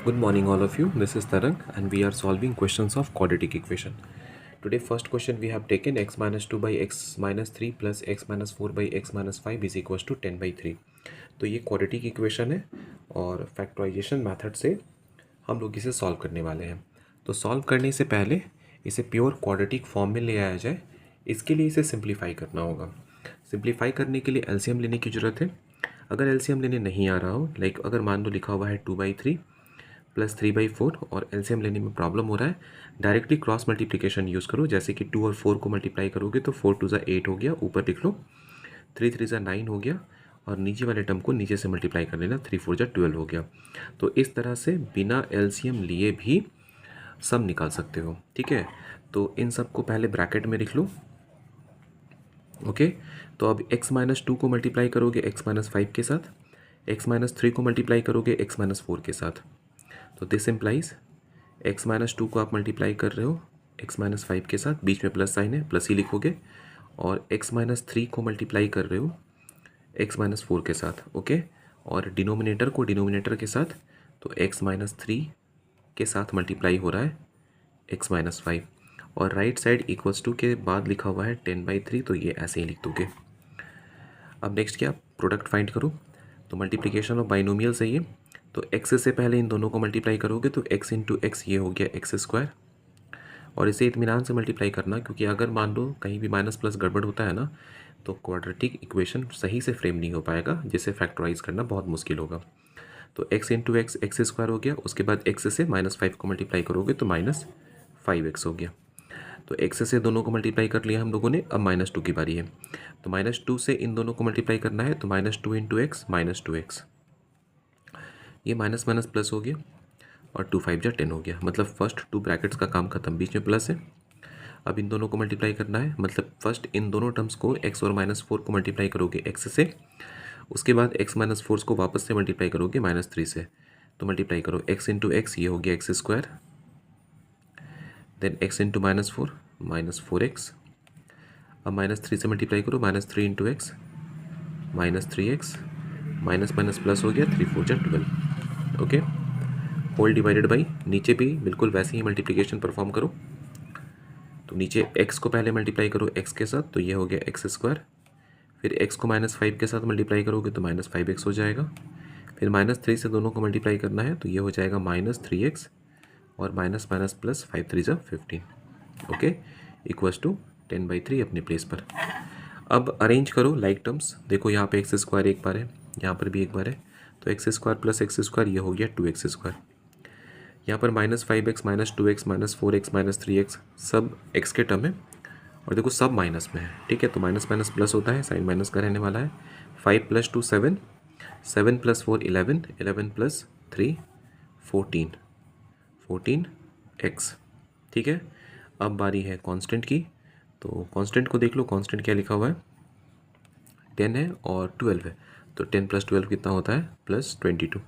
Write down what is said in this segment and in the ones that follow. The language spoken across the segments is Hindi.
Good morning all of you. This is Tarang and we are solving questions of quadratic equation. Today first question we have taken x minus 2 by x minus 3 plus x minus 4 by x minus 5 is equals to 10 by 3. तो ये quadratic equation है और factorization method से हम लोग इसे solve करने वाले हैं. तो solve करने से पहले इसे pure quadratic form में ले आया जाए, इसके लिए इसे simplify करना होगा. Simplify करने के लिए LCM लेने की ज़रूरत है. अगर LCM लेने नहीं आ रहा हो, लाइक अगर मान लो लिखा हुआ है 2/3 प्लस 3/4 और एलसीएम लेने में प्रॉब्लम हो रहा है, डायरेक्टली क्रॉस मल्टीप्लिकेशन यूज़ करो. जैसे कि 2 और 4 को मल्टीप्लाई करोगे तो 4 2 8 हो गया, ऊपर लिख लो. 3 3 9 हो गया और नीचे वाले टर्म को नीचे से मल्टीप्लाई कर लेना, 3 4 12 हो गया. तो इस तरह से बिना एलसीएम लिए भी सम निकाल सकते हो. ठीक है, तो इन सब को पहले ब्रैकेट में लिख लो. ओके, तो अब x माइनस 2 को मल्टीप्लाई करोगे x माइनस 5 के साथ, x माइनस 3 को मल्टीप्लाई करोगे x माइनस 4 के साथ. तो दिस इम्प्लाइज x माइनस 2 को आप मल्टीप्लाई कर रहे हो x माइनस 5 के साथ, बीच में प्लस साइन है, प्लस ही लिखोगे. और x माइनस 3 को मल्टीप्लाई कर रहे हो x माइनस 4 के साथ. ओके, और डिनोमिनेटर को डिनोमिनेटर के साथ, तो x माइनस 3 के साथ मल्टीप्लाई हो रहा है x माइनस 5. और राइट साइड इक्वल्स टू के बाद लिखा हुआ है 10/3, तो ये ऐसे ही लिख दोगे. अब नेक्स्ट क्या, प्रोडक्ट फाइंड करो. तो मल्टीप्लिकेशन ऑफ बाइनोमियल से ये, तो x से पहले इन दोनों को मल्टीप्लाई करोगे तो x इंटू एक्स ये हो गया एक्स स्क्वायर. और इसे इत्मीनान से मल्टीप्लाई करना, क्योंकि अगर मान लो कहीं भी माइनस प्लस गड़बड़ होता है ना, तो क्वाड्रेटिक इक्वेशन सही से फ्रेम नहीं हो पाएगा, जिसे फैक्टराइज करना बहुत मुश्किल होगा. तो x into x x square हो गया. उसके बाद x से -5 को मल्टीप्लाई करोगे तो -5x हो गया. तो x से दोनों को मल्टीप्लाई कर लिया हम लोगों ने. अब -2 की बारी है, तो -2 से इन दोनों को मल्टीप्लाई करना है, तो -2 इंटू एक्स -2x. ये माइनस माइनस प्लस हो गया और 2 5 जा 10 हो गया. मतलब फर्स्ट 2 ब्रैकेट्स का काम खत्म, बीच में प्लस है. अब इन दोनों को मल्टीप्लाई करना है, मतलब फर्स्ट इन दोनों टर्म्स को x और -4 को मल्टीप्लाई करोगे x से. उसके बाद x -4 को वापस से मल्टीप्लाई करोगे -3 से. तो मल्टीप्लाई करो x इंटू एक्स, ये हो गया x square. Then x into -4 -4x. अब -3 से मल्टीप्लाई करो, -3 into x -3x. Minus minus plus हो गया, 3 4 जा 12. ओके, होल डिवाइडेड बाई, नीचे भी बिल्कुल वैसे ही मल्टीप्लिकेशन परफॉर्म करो. तो नीचे x को पहले मल्टीप्लाई करो x के साथ, तो ये हो गया एक्स स्क्वायर. फिर x को -5 के साथ मल्टीप्लाई करोगे तो -5x हो जाएगा. फिर -3 से दोनों को मल्टीप्लाई करना है, तो ये हो जाएगा -3x. और माइनस माइनस प्लस 5 3 जा 15. ओके, इक्वल्स टू 10/3 अपने प्लेस पर. अब अरेंज करो लाइक टर्म्स. देखो यहाँ पे एक्स स्क्वायर एक बार है, यहाँ पर भी एक बार है, तो x square plus x square ये हो गया 2x स्क्वायर. यहाँ पर -5x -2x -4x -3x सब x के टर्म है, और देखो सब माइनस में है. ठीक है, तो माइनस माइनस प्लस होता है, साइन माइनस का रहने वाला है. 5 + 2 7, 7 + 4 11, 11 + 3 14, 14x. ठीक है, अब बारी है कांस्टेंट की. तो कांस्टेंट को देख लो, कांस्टेंट क्या लिखा हुआ है, 10 है और 12 है. तो 10 + 12 कितना होता है, +22.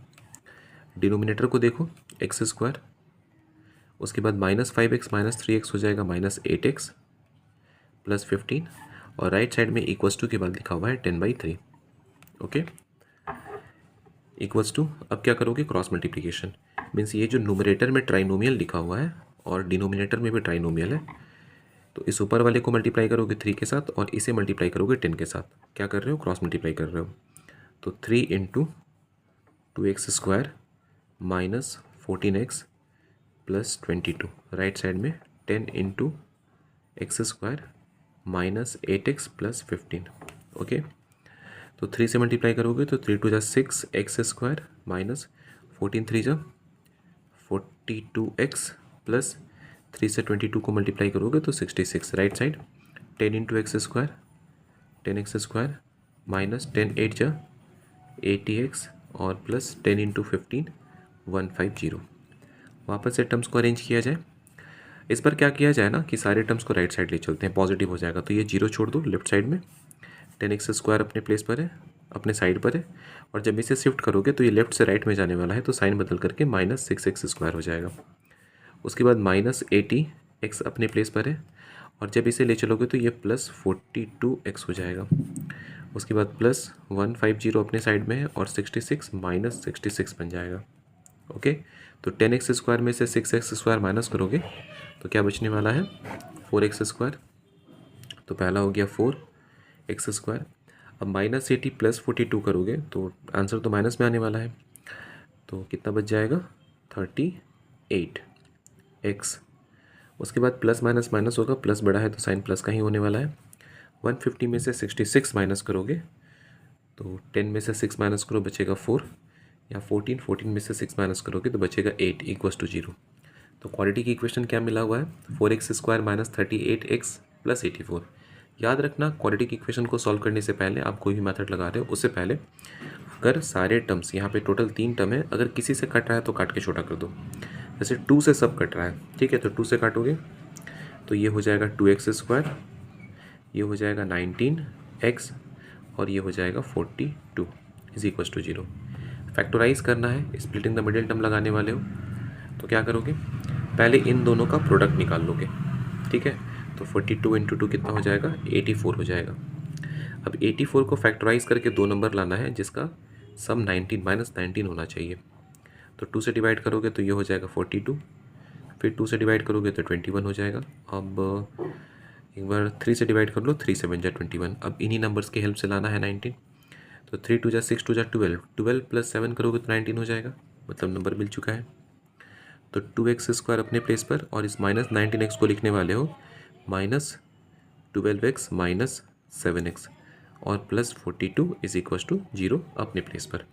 डिनोमिनेटर को देखो, एक्स स्क्वायर. उसके बाद -5x -3x हो जाएगा -8x +15. और राइट साइड में इक्वल्स टू के बाद लिखा हुआ है 10/3. Okay, equals to. अब क्या करोगे, क्रॉस मल्टीप्लिकेशन. मीन्स ये जो न्यूमरेटर में ट्राइनोमियल लिखा हुआ है और डिनोमिनेटर में भी ट्राइनोमियल है, तो इस ऊपर वाले को मल्टीप्लाई करोगे 3 के साथ और इसे मल्टीप्लाई करोगे 10 के साथ. क्या कर रहे हो, क्रॉस मल्टीप्लाई कर रहे हो. तो 3 into 2x square -14x +22. Right side में 10 into x square -8x +15. Okay, तो 3 से मल्टीप्लाई करोगे तो 3 2 जा 6 एक्स स्क्वायर -14 3 जा 42x प्लस 3 से 22 को मल्टीप्लाई करोगे तो 66. Right side 10 into x square 10x square -10 8 जा 80x और प्लस 10 इंटू 15 150. वापस से टर्म्स को अरेंज किया जाए. इस पर क्या किया जाए ना कि सारे टर्म्स को राइट साइड ले चलते हैं, पॉजिटिव हो जाएगा. तो ये 0 छोड़ दो लेफ्ट साइड में. 10x स्क्वायर अपने प्लेस पर है, अपने साइड पर है. और जब इसे शिफ्ट करोगे तो ये लेफ्ट से राइट में जाने वाला है, तो साइन बदल करके -6x स्क्वायर हो जाएगा. उसके बाद -80x अपने प्लेस पर है, और जब इसे ले चलोगे तो ये +42x हो जाएगा. उसके बाद +150 अपने साइड में है और 66 -66 बन जाएगा. ओके, तो 10x² में से 6x² माइनस करोगे तो क्या बचने वाला है 4x²। तो पहला हो गया 4x²। अब -80 + 42 करोगे तो आंसर तो माइनस में आने वाला है, तो कितना बच जाएगा 38x। उसके बाद प्लस माइनस माइनस होगा, प्लस बड़ा है तो साइन प्लस का ही होने वाला है। 150 में से 66 माइनस करोगे तो 10 में से 6 माइनस करो बचेगा 4, या 14 में से 6 माइनस करोगे तो बचेगा 8 = 0। तो क्वाड्रेटिक इक्वेशन क्या मिला हुआ है 4x² - 38x + 84। याद रखना क्वाड्रेटिक इक्वेशन को सॉल्व करने से पहले आप कोई भी मेथड लगा रहे हो उससे पहले अगर सारे टर्म्स, यहाँ पे टोटल 3 टर्म है, अगर किसी से कट रहा है तो काट के छोटा कर दो। जैसे 2 से सब कट रहा है, ठीक है, तो 2 से काटोगे तो ये हो जाएगा 2x², ये हो जाएगा 19x और ये हो जाएगा 42 = 0। फैक्टराइज करना है, स्प्लिटिंग द मिडिल टर्म लगाने वाले हो तो क्या करोगे पहले इन दोनों का प्रोडक्ट निकाल लोगे, ठीक है। तो 42 × 2 कितना हो जाएगा 84 हो जाएगा। अब 84 को फैक्टराइज करके 2 नंबर लाना है जिसका सम 19 - 19 होना चाहिए। तो 2 से डिवाइड करोगे तो ये हो जाएगा 42, फिर 2 से डिवाइड करोगे तो 21 हो जाएगा। अब एक बार 3 से डिवाइड कर लो, 3 × 7 = 21। अब इन्हीं नंबर्स की हेल्प से लाना है 19। तो 3 × 2 = 6, 2 = 12, 12 + 7 करोगे तो 19 हो जाएगा, मतलब नंबर मिल चुका है। तो 2x² अपने प्लेस पर, और इस -19x को लिखने वाले हो -12x - 7x और +42 = 0 अपने प्लेस पर।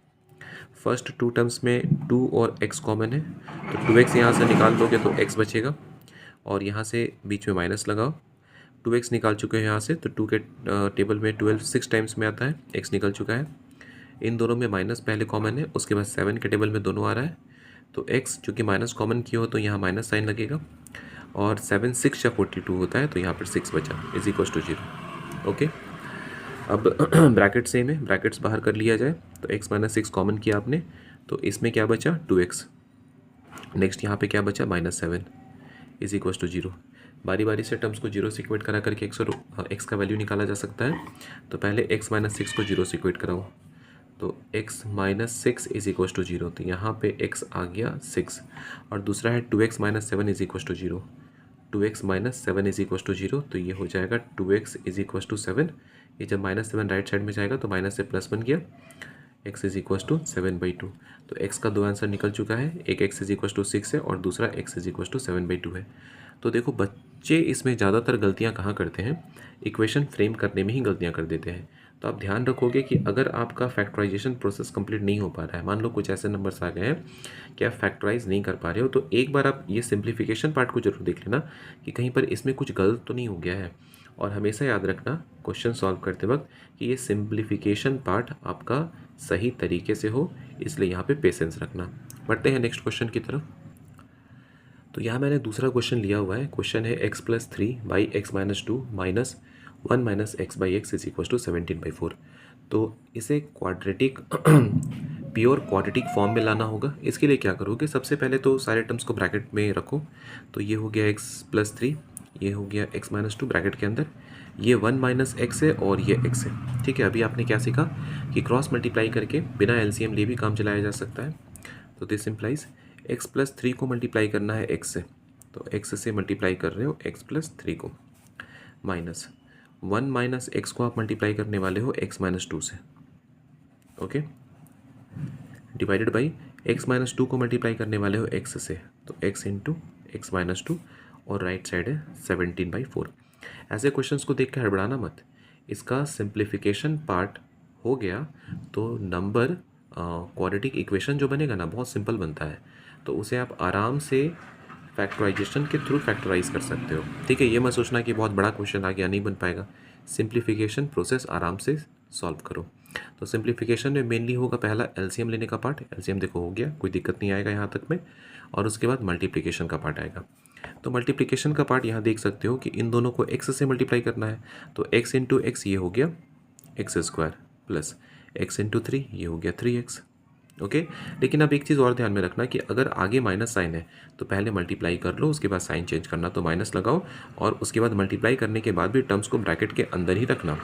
फर्स्ट 2 टर्म्स में 2 और x कॉमन है, तो 2x यहाँ से निकाल दोगे तो x बचेगा, और यहाँ से बीच में माइनस लगाओ। 2x निकाल चुके हैं यहाँ से, तो 2 के टेबल में 12 6 टाइम्स में आता है, x निकल चुका है। इन दोनों में माइनस पहले कॉमन है, उसके बाद 7 के टेबल में दोनों आ रहा है, तो x चूँकि माइनस कॉमन किया हो तो यहाँ माइनस साइन लगेगा, और 7 6 या 42 होता है तो यहाँ पर 6 बचा = 0। ओके, अब ब्रैकेट सेम है, ब्रैकेट्स बाहर कर लिया जाए तो x - 6 कॉमन किया आपने, तो इसमें क्या बचा 2x। नेक्स्ट यहाँ पे क्या बचा -7 = 0। बारी बारी से टर्म्स को 0 से इक्वेट करा करके x का वैल्यू निकाला जा सकता है। तो पहले x - 6 को 0 से इक्वेट कराओ, तो x - 6 = 0, तो यहाँ पे x आ गया 6, और दूसरा है 2x - 7 = 0। 2x - 7 = 0, तो ये हो जाएगा 2x = 7। ये जब -7 राइट साइड में जाएगा तो माइनस से प्लस बन गया, x = 7/2। तो x का 2 आंसर निकल चुका है, एक x = 6 है और दूसरा x = 7/2 है। तो देखो बच्चे इसमें ज़्यादातर गलतियाँ कहाँ करते हैं, इक्वेशन फ्रेम करने में ही गलतियाँ कर देते हैं। तो आप ध्यान रखोगे कि अगर आपका फैक्टराइजेशन प्रोसेस कंप्लीट नहीं हो पा रहा है, मान लो कुछ ऐसे नंबर्स आ गए हैं कि आप फैक्टराइज नहीं कर पा रहे हो, तो एक बार आप ये सिंप्लीफिकेशन पार्ट को जरूर देख लेना कि कहीं पर इसमें कुछ गलत तो नहीं हो गया है। और हमेशा याद रखना क्वेश्चन सॉल्व करते वक्त कि ये सिंप्लीफिकेशन पार्ट आपका सही तरीके से हो, इसलिए यहाँ पे पेशेंस रखना। बढ़ते हैं नेक्स्ट क्वेश्चन की तरफ। तो यहाँ मैंने दूसरा क्वेश्चन लिया हुआ है, क्वेश्चन है x + 3/x - 2 - 1 - x/x = 17/4। तो इसे क्वाड्रेटिक प्योर क्वाड्रेटिक फॉर्म में लाना होगा। इसके लिए क्या करोगे, सबसे पहले तो सारे टर्म्स को ब्रैकेट में रखो। तो ये हो गया x + 3, ये हो गया x - 2 ब्रैकेट के अंदर, ये 1 - x है और ये x है, ठीक है। अभी आपने क्या सीखा कि क्रॉस मल्टीप्लाई करके बिना एलसीएम लिए भी काम चलाया जा सकता है। तो दिस इम्प्लाइज x + 3 को मल्टीप्लाई करना है x से, तो x से मल्टीप्लाई कर रहे हो x + 3 को, माइनस 1 - x को आप मल्टीप्लाई करने वाले हो x - 2 से, ओके, डिवाइडेड बाई x - 2 को मल्टीप्लाई करने वाले हो x से, तो x × x - 2, और राइट साइड है 17/4। ऐसे क्वेश्चंस को देख के हड़बड़ाना मत, इसका सिंप्लीफिकेशन पार्ट हो गया तो नंबर क्वाड्रेटिक इक्वेशन जो बनेगा ना बहुत सिंपल बनता है, तो उसे आप आराम से फैक्टराइजेशन के थ्रू फैक्टराइज कर सकते हो, ठीक है। ये मत सोचना कि बहुत बड़ा क्वेश्चन आ गया नहीं बन पाएगा, सिंप्लीफिकेशन प्रोसेस आराम से सॉल्व करो। तो सिंप्लीफिकेशन में मेनली होगा पहला एलसीएम लेने का पार्ट, एलसीएम देखो हो गया, कोई दिक्कत नहीं आएगा यहाँ तक में, और उसके बाद मल्टीप्लिकेशन का पार्ट आएगा। तो मल्टीप्लिकेशन का पार्ट यहाँ देख सकते हो कि इन दोनों को x से मल्टीप्लाई करना है, तो x × x ये हो गया x² प्लस x × 3 ये हो गया 3x, ओके। लेकिन अब एक चीज़ और ध्यान में रखना कि अगर आगे माइनस साइन है तो पहले मल्टीप्लाई कर लो, उसके बाद साइन चेंज करना, तो माइनस लगाओ और उसके बाद मल्टीप्लाई करने के बाद भी टर्म्स को ब्रैकेट के अंदर ही रखना।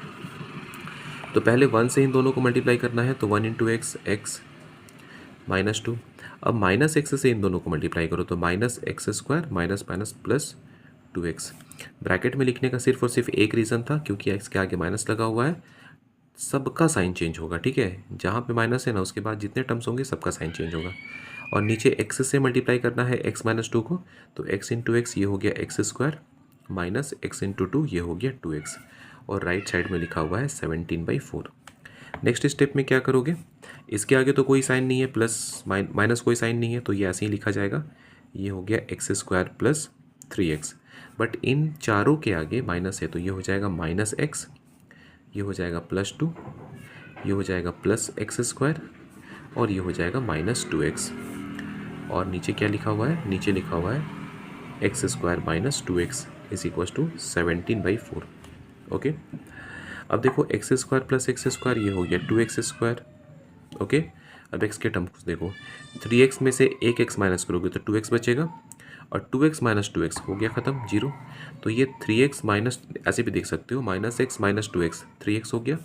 तो पहले 1 से इन दोनों को मल्टीप्लाई करना है, तो 1 × x x - 2। अब माइनस एक्स से इन दोनों को मल्टीप्लाई करो तो minus x square minus minus plus 2x। Bracket में लिखने का सिर्फ और सिर्फ एक रीज़न था, क्योंकि x के आगे माइनस लगा हुआ है, सबका साइन चेंज होगा, ठीक है। जहाँ पे माइनस है ना उसके बाद जितने टर्म्स होंगे सबका साइन चेंज होगा। और नीचे x से मल्टीप्लाई करना है x माइनस 2 को, तो x इंटू एक्स ये हो गया x square minus x into 2 ये हो गया 2x। और राइट साइड में लिखा हुआ है 17/4। नेक्स्ट स्टेप में क्या करोगे, इसके आगे तो कोई साइन नहीं है, प्लस माइनस कोई साइन नहीं है, तो ये ऐसे ही लिखा जाएगा, ये हो गया x square plus 3x। But in चारों के आगे माइनस है तो ये हो जाएगा माइनस एक्स, ये हो जाएगा प्लस 2, ये हो जाएगा प्लस एक्स स्क्वायर और ये हो जाएगा माइनस 2x। और नीचे क्या लिखा हुआ है, नीचे लिखा हुआ है x square minus 2x is equal to 17/4। Okay, अब देखो x square plus x square ये हो गया 2x स्क्वायर। ओके, अब x के टर्म्स देखो, 3x में से एक x माइनस करोगे तो 2x बचेगा, और 2x माइनस 2x हो गया ख़त्म, जीरो। तो ये 3x माइनस, ऐसे भी देख सकते हो, minus x minus 2x 3x हो गया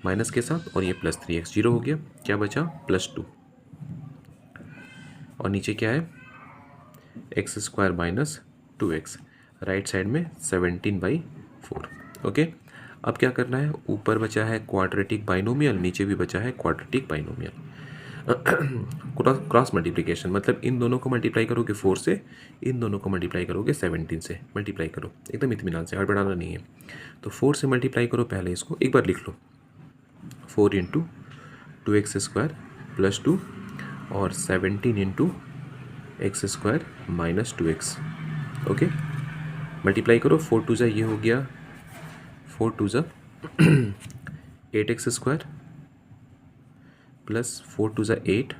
माइनस के साथ, और ये प्लस 3x जीरो हो गया, क्या बचा प्लस 2। और नीचे क्या है x square minus 2x, right side में 17/4। ओके, अब क्या करना है, ऊपर बचा है क्वाड्रेटिक बाइनोमियल, नीचे भी बचा है क्वाड्रेटिक बाइनोमियल। क्रॉस मल्टीप्लिकेशन मतलब इन दोनों को मल्टीप्लाई करोगे 4 से, इन दोनों को मल्टीप्लाई करोगे 17 से, मल्टीप्लाई करो एकदम इत्मीनान से, हड़बड़ाना नहीं है। तो 4 से मल्टीप्लाई करो, पहले इसको एक बार लिख लो, 4 इंटू 2x स्क्वायर प्लस 2 और 17 into x square minus 2x। Okay, multiply करो, 4 2 ये हो गया 4 2 8x square plus 4 2 8,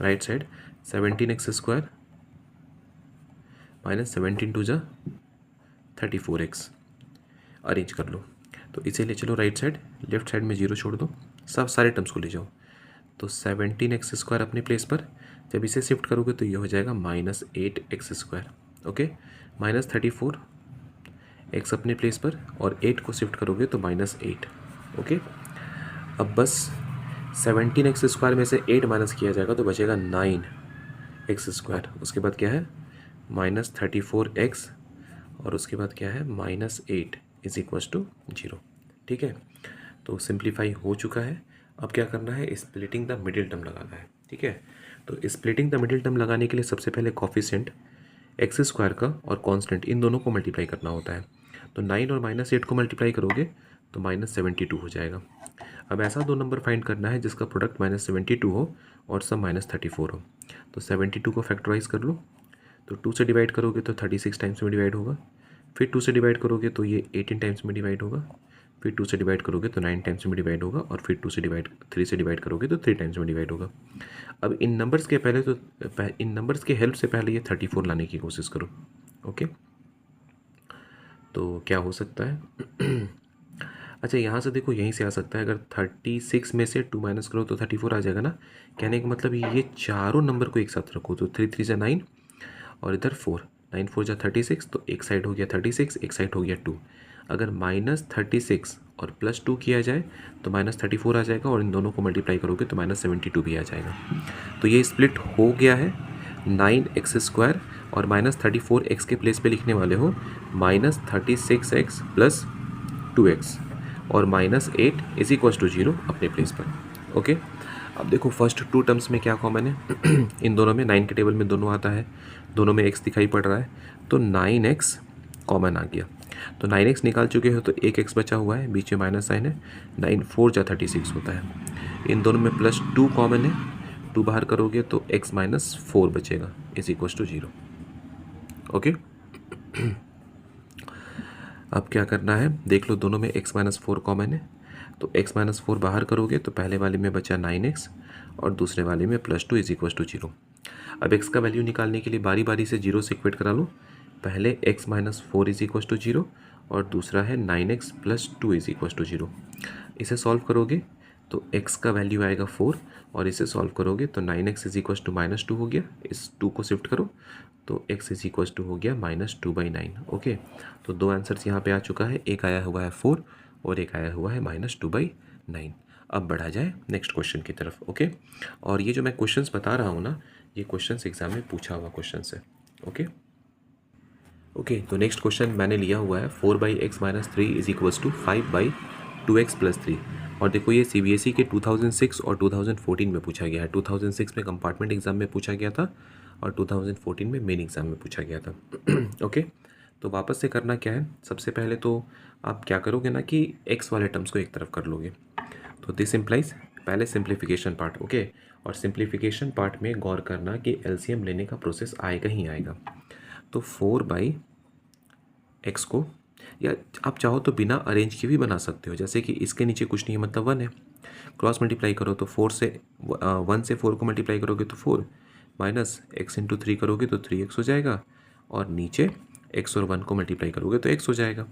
right side 17x square minus 17 2 34x। Arrange कर लो, तो इसे ले चलो राइट साइड, लेफ्ट साइड में जीरो छोड़ दो, सब सारे टर्म्स को ले जाओ। तो 17x स्क्वायर अपने प्लेस पर, जब इसे शिफ्ट करोगे तो ये हो जाएगा minus 8x square. Okay, minus 34 x अपने प्लेस पर, और 8 को शिफ्ट करोगे तो माइनस 8। ओके, अब बस 17x स्क्वायर में से 8 माइनस किया जाएगा तो बचेगा 9x स्क्वायर। उसके बाद क्या है माइनस 34x, और उसके बाद क्या है माइनस 8 इज इक्वल्स टू 0। ठीक है, तो सिंप्लीफाई हो चुका है। अब क्या करना है, स्प्लिटिंग द मिडिल टर्म लगाना है। ठीक है, तो स्प्लिटिंग द मिडिल टर्म लगाने के लिए सबसे पहले कॉफिशिएंट एक्स स्क्वायर का और कांस्टेंट इन दोनों को मल्टीप्लाई करना होता है। तो 9 और माइनस 8 को मल्टीप्लाई करोगे तो माइनस 72 हो जाएगा। अब ऐसा दो नंबर फाइंड करना है जिसका प्रोडक्ट माइनस 72 हो और सब माइनस 34 हो। तो 72 को फैक्टराइज कर लो, तो 2 से डिवाइड करोगे तो 36 टाइम्स में डिवाइड होगा, फिर 2 से डिवाइड करोगे तो ये 18 टाइम्स में डिवाइड होगा, फिर 2 से डिवाइड करोगे तो 9 टाइम्स में डिवाइड होगा, और फिर 3 से डिवाइड करोगे तो 3 टाइम्स में डिवाइड होगा। अब इन नंबर्स के पहले तो इन नंबर्स के हेल्प से पहले ये 34 लाने की कोशिश करो। ओके, तो क्या हो सकता है अच्छा, यहाँ से देखो, यहीं से आ सकता है, अगर 36 में से 2 माइनस करो तो 34 आ जाएगा ना। कहने का मतलब ये चारों नंबर को एक साथ रखो, तो 3 3 जा 9 और इधर 4, 9 4 जा 36, तो एक साइड हो गया 36, एक साइड हो गया 2। अगर माइनस 36 और प्लस 2 किया जाए तो माइनस 34 आ जाएगा, और इन दोनों को मल्टीप्लाई करोगे तो माइनस 72 भी आ जाएगा। तो ये स्प्लिट हो गया है। 9x स्क्वायर और माइनस 34x के प्लेस पे लिखने वाले हो माइनस 36x प्लस 2x, और माइनस 8 इज इक्वल्स टू 0 अपने प्लेस पर। ओके, अब देखो फर्स्ट 2 टर्म्स में क्या कॉमन है इन दोनों में 9 के टेबल में दोनों आता है, दोनों में x दिखाई पड़ रहा है, तो 9x कॉमन आ गया। तो 9x निकाल चुके हो तो एक x बचा हुआ है, बीच में माइनस साइन है, 9 4 जा 36 होता है। इन दोनों में प्लस 2 कॉमन है, 2 बाहर करोगे तो x माइनस 4 बचेगा इज इक्वल्स टू 0। ओके, अब क्या करना है देख लो, दोनों में x माइनस 4 कॉमन है, तो x माइनस 4 बाहर करोगे तो पहले वाले में बचा 9x और दूसरे वाले में प्लस 2 इज इक्वल टू 0। अब x का वैल्यू निकालने के लिए बारी बारी से 0 से इक्वेट करा लो। पहले x minus 4 is equal to 0 और दूसरा है 9x plus 2 is equal to 0। इसे सॉल्व करोगे तो x का वैल्यू आएगा 4, और इसे सॉल्व करोगे तो 9x is equal to minus 2 हो गया, इस 2 को शिफ्ट करो तो x इज इक्वल टू हो गया माइनस 2/9। ओके, तो 2 आंसर्स यहाँ पे आ चुका है, एक आया हुआ है 4 और एक आया हुआ है माइनस 2/9। अब बढ़ा जाए नेक्स्ट क्वेश्चन की तरफ। ओके, और ये जो मैं क्वेश्चंस बता रहा हूँ ना, ये क्वेश्चन एग्जाम में पूछा हुआ क्वेश्चन है। ओके, तो नेक्स्ट क्वेश्चन मैंने लिया हुआ है 4/x minus 3 is equals to 5/2x plus 3। और देखो ये CBSE के 2006 और 2014 में पूछा गया है। 2006 में कंपार्टमेंट एग्जाम में पूछा गया था और 2014 में मेन एग्जाम में पूछा गया था। ओके, तो वापस से करना क्या है, सबसे पहले तो आप क्या करोगे ना कि x वाले टर्म्स को एक तरफ कर लोगे। तो दिस इम्प्लाइज पहले सिंप्लीफिकेशन पार्ट। ओके, और सिंप्लीफिकेशन पार्ट में गौर करना कि LCM लेने का प्रोसेस आएगा ही आएगा। तो 4/x को, या आप चाहो तो बिना अरेंज के भी बना सकते हो, जैसे कि इसके नीचे कुछ नहीं है मतलब 1 है, क्रॉस मल्टीप्लाई करो तो 1 से 4 को मल्टीप्लाई करोगे तो 4 माइनस x इंटू 3 करोगे तो 3x हो जाएगा, और नीचे x और 1 को मल्टीप्लाई करोगे तो x हो जाएगा।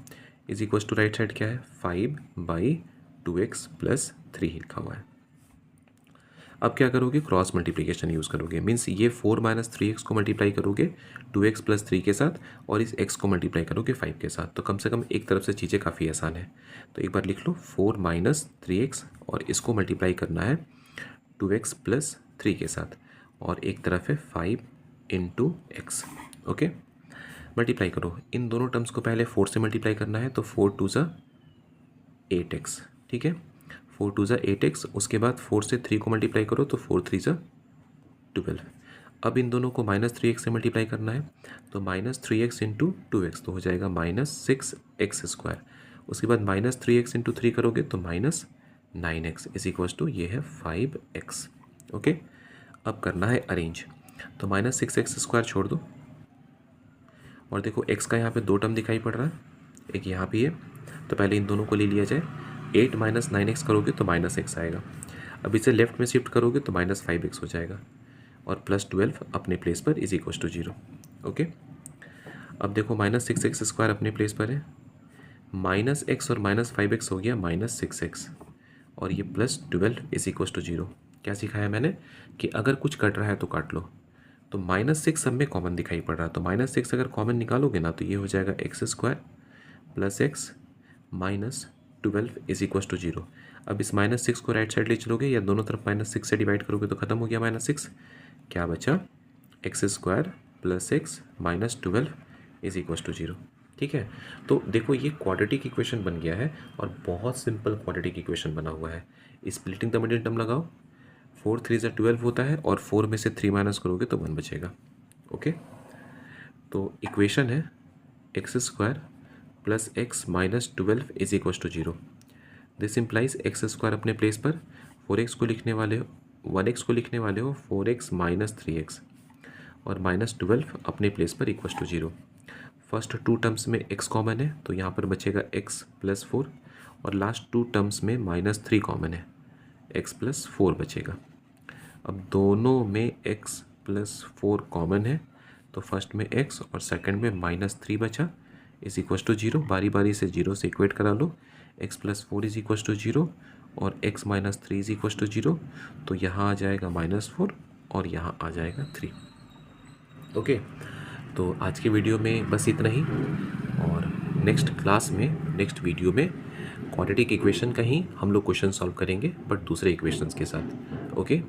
Is equal to right side क्या है, 5/2x प्लस 3 लिखा हुआ है। अब क्या करोगे, क्रॉस मल्टीप्लिकेशन यूज़ करोगे, मीन्स ये 4 माइनस 3x को मल्टीप्लाई करोगे 2x प्लस 3 के साथ, और इस x को मल्टीप्लाई करोगे 5 के साथ। तो कम से कम एक तरफ से चीज़ें काफ़ी आसान है। तो एक बार लिख लो 4 माइनस 3x, और इसको मल्टीप्लाई करना है 2x प्लस 3 के साथ, और एक तरफ है 5 इंटू एक्स। ओके, मल्टीप्लाई करो, इन दोनों टर्म्स को पहले 4 से मल्टीप्लाई करना है, तो 4 2 ज़ा 8x, ठीक है, 4 2 ज़ा 8x। उसके बाद 4 से 3 को मल्टीप्लाई करो तो 4 3 ज़ा 12। अब इन दोनों को माइनस 3x से मल्टीप्लाई करना है, तो माइनस 3x इंटू 2x तो हो जाएगा माइनस 6x स्क्वायर। उसके बाद माइनस 3x इंटू 3 करोगे तो minus 9x is equals to ये है 5x। ओके, अब करना है अरेंज, तो माइनस 6x स्क्वायर छोड़ दो, और देखो x का यहाँ पे 2 टर्म दिखाई पड़ रहा है, एक यहाँ भी है, तो पहले इन दोनों को ले लिया जाए। 8 माइनस 9x करोगे तो माइनस x आएगा। अब इसे लेफ्ट में शिफ्ट करोगे तो माइनस 5x हो जाएगा, और प्लस 12 अपने प्लेस पर इज इक्वल टू 0। ओके, अब देखो माइनस 6x स्क्वायर अपने प्लेस पर है, माइनस x और माइनस 5x हो गया माइनस 6x, और ये प्लस 12 इज इक्वल टू 0। क्या सिखाया मैंने कि अगर कुछ कट रहा है तो काट लो। तो माइनस 6 सब में कॉमन दिखाई पड़ रहा है, तो माइनस 6 अगर कॉमन निकालोगे ना तो ये हो जाएगा x square plus x minus 12 is equal to 0। अब इस माइनस 6 को राइट साइड ले चलोगे या दोनों तरफ माइनस 6 से डिवाइड करोगे तो खत्म हो गया माइनस 6, क्या बचा, x square plus x minus 12 is equal to 0। ठीक है, तो देखो ये क्वाड्रेटिक इक्वेशन बन गया है, और बहुत सिंपल क्वाड्रेटिक इक्वेशन बना हुआ है। स्प्लिटिंग द मिडिल टर्म लगाओ, 4 3 ज़ा 12 होता है, और 4 में से 3 माइनस करोगे तो 1 बचेगा। ओके, तो इक्वेशन है x square plus x minus 12 is equal to 0। This implies x square अपने प्लेस पर 4x को लिखने वाले हो, 1x को लिखने वाले हो 4x माइनस 3x, और माइनस 12 अपने प्लेस पर इक्वल टू 0। फर्स्ट 2 टर्म्स में x कॉमन है तो यहाँ पर बचेगा x प्लस 4, और लास्ट 2 टर्म्स में माइनस 3 कॉमन है, x प्लस 4 बचेगा। अब दोनों में x प्लस 4 कॉमन है, तो फर्स्ट में x और सेकंड में माइनस 3 बचा इज इक्वल टू 0। बारी बारी से 0 से इक्वेट करा लो, x plus 4 is equal to 0 और x minus 3 is equal to 0। तो यहाँ आ जाएगा माइनस 4 और यहाँ आ जाएगा 3। ओके, तो आज के वीडियो में बस इतना ही, और नेक्स्ट क्लास में, नेक्स्ट वीडियो में क्वाड्रेटिक इक्वेशन का ही हम लोग क्वेश्चन सॉल्व करेंगे, बट दूसरे इक्वेशंस के साथ। ओके।